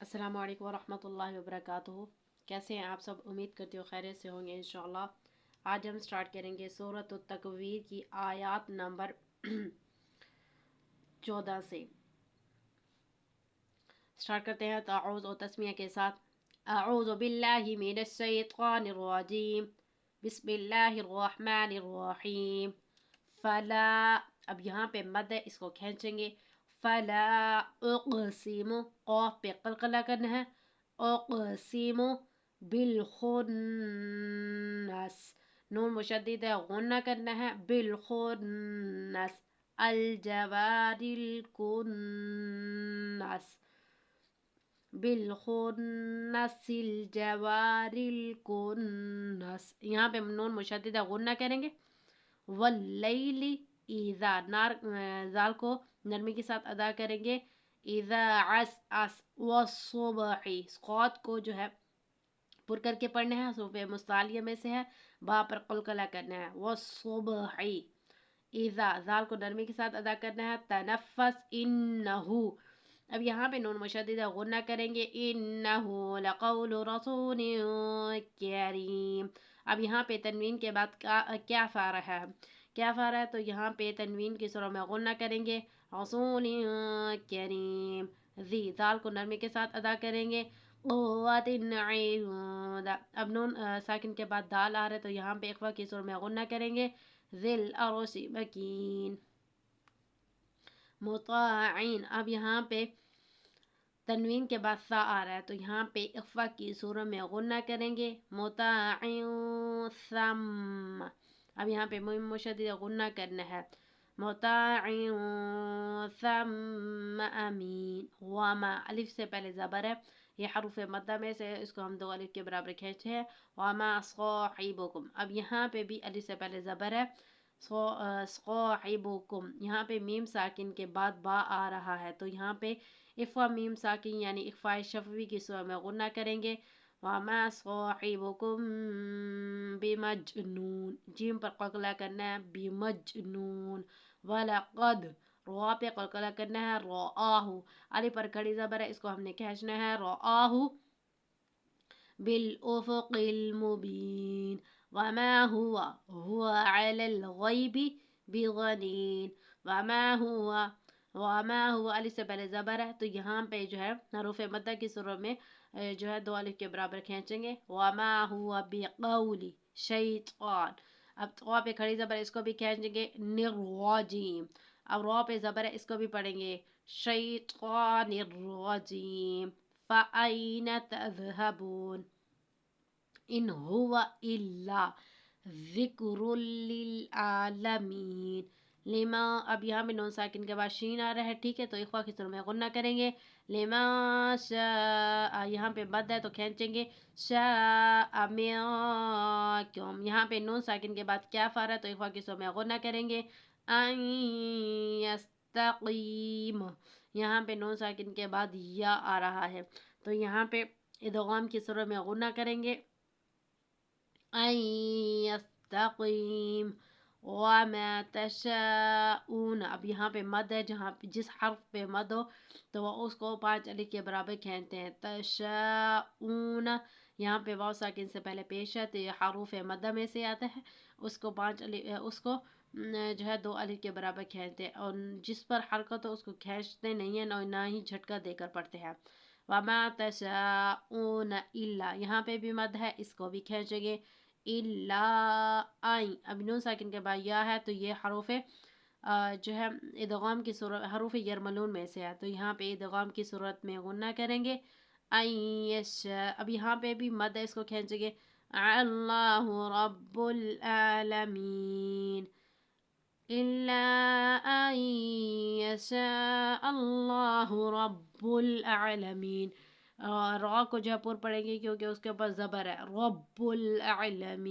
अस्सलाम वालेकुम वरहमतुल्लाहि वबरकातुहू। कैसे हैं आप सब? उम्मीद करती हूँ खैरियत से होंगे इंशाल्लाह। आज हम स्टार्ट करेंगे सूरत तकवीर की आयत नंबर 14 से। स्टार्ट करते हैं ताऊज़ और तस्मिया के साथ। अऊज़ु बिल्लाहि मिनश शैतानिर रजीम। बिस्मिल्लाहिर रहमानिर रहीम। फला, अब यहाँ पे मद है, इसको खींचेंगे। फला उक़सिमु, क़ाफ पे क़लक़ला करना है। उक़सिमु बिल खुन्नस, नून मुशद्दिद है, गुन्ना करना है। बिल खुन्नस अल जवारिल कुन्नस, बिल खुन्नसिल जवारिल कुन्नस, यहाँ पे नून मुशद्दिद है, गुन्ना करेंगे। वल्लैली इज़ा, जाल को नरमी के साथ अदा करेंगे। इज़ा अस वस्सुबही, क़ाद को जो है पुर करके पढ़ना है, सूफ़े मुस्तालिया में से है, बा पर क़लक़ला करना है। वस्सुबही, इज़ा, जाल को नरमी के साथ अदा करना है। तनफ़्फ़स इन्नहु, अब यहाँ पे नून मुशद्दिद गुन्ना करेंगे। इन्नहु लक़ौलु रसूलिन करीम, अब यहाँ पे तनवीन के बाद क्या फा रहा है, क्या फा रहा है, तो यहाँ पे तनवीन की सूरह में गुन्ना करेंगे। रसूलिन करीम, जी, दाल को नरमी के साथ अदा करेंगे। क़ुव्वतिन इन्द, अब नून साकिन के बाद दाल आ रहा है, तो यहाँ पे इख्फा की सूरह में गुन्ना करेंगे। ज़िल अर्शि मकीन, मुताइन, अब यहाँ पे तनवीन के बाद सा आ रहा है, तो यहाँ पे इख्फा की सूरह में गुन्ना करेंगे। मुताइन सम, अब यहाँ पे मुशद्दिद गुन्ना करना है। मुताइन सम अमीन। वामा, अलिफ से पहले ज़बर है, ये हरूफ मद्दा में से, इसको हम दो अलिफ के बराबर खींचते हैं। वामा साहिबुकुम, अब यहाँ पे भी अलिफ से पहले ज़बर है। साहिबुकुम, यहाँ पे मीम साकिन के बाद बा आ रहा है, तो यहाँ पे इफ़ा मीम साकिन यानी इफ़ा शफ़वी की सूरह में गुन्ना करेंगे। वमा साहिबुकुम बिमजनून, जीम पर क़लक़ला करना है। बिमजनून, वलक़द, रा पे क़लक़ला करना है। रआहु, अली पर खड़ी ज़बर है, इसको हमने खींचना है। रआहु बिल उफ़ुक़िल मुबीन। वमा हुआ, हुआ अलल ग़ैबि बिग़नीन। वमा हुआ अलिफ से पहले ज़बर है, तो यहाँ पे जो है हरूफ मद्दा की सूरह में जो है दो अलिफ के बराबर खींचेंगे। वमा हुआ बिक़ौली शैतान, अब क़ा पे खड़ी ज़बर है, इसको भी खींचेंगे। निर्रजीम, अब रा पे ज़बर है, इसको भी पढ़ेंगे। शैतानिर्रजीम। फ़अैन तज़हबून, इन हुआ इल्ला ज़िक्रुल लिल आलमीन। लिमा, अब यहाँ पे नून साकिन के बाद शीन आ रहा है, ठीक है, तो इख्वा की सूरह में गुन्ना करेंगे। लिमा शा, यहाँ पे मद है, तो खींचेंगे। शा मिनकुम, यहाँ पे नून साकिन के बाद क्या फा रहा है, तो इख्वा की सूरह में गुन्ना करेंगे। अन यस्तक़ीम, यहाँ पे नून साकिन के बाद या आ रहा है, तो यहाँ पे इदग़ाम की सूरह में गुन्ना करेंगे। अन यस्तक़ीम वमा तशाऊन, अब यहाँ पे मद है, जहाँ पे जिस हर्फ पे मद हो तो वो उसको 5 अलिफ के बराबर खींचते हैं। तशाऊन, यहाँ पे वाव साकिन से पहले पेश है, तो ये हरूफ मद्दा में से आता है, उसको 5 अलिफ, उसको जो है 2 अलिफ के बराबर खींचते हैं, और जिस पर हरकत हो उसको खींचते नहीं है, ना ही झटका देकर पढ़ते हैं। वमा तशाऊन इल्ला, यहाँ पे भी मद है, इसको भी खींचेंगे। इल्ला आई, अब नून साकिन के बाद या है, तो ये हरूफ जो है इदग़ाम की सूरत, हरूफ यरमलून में से है, तो यहाँ पे इदग़ाम की सूरत में गुन्ना करेंगे। आयश, अब यहाँ पे भी मद है, इसको खींचेंगे। अल्लाहु रब्बुल आलमीन इल्ला अन यशा अल्लाहु रब्बुल आलमीन, रा को जो है पुर पड़ेंगे क्योंकि उसके ऊपर ज़बर है। रब्बुल आलमीन।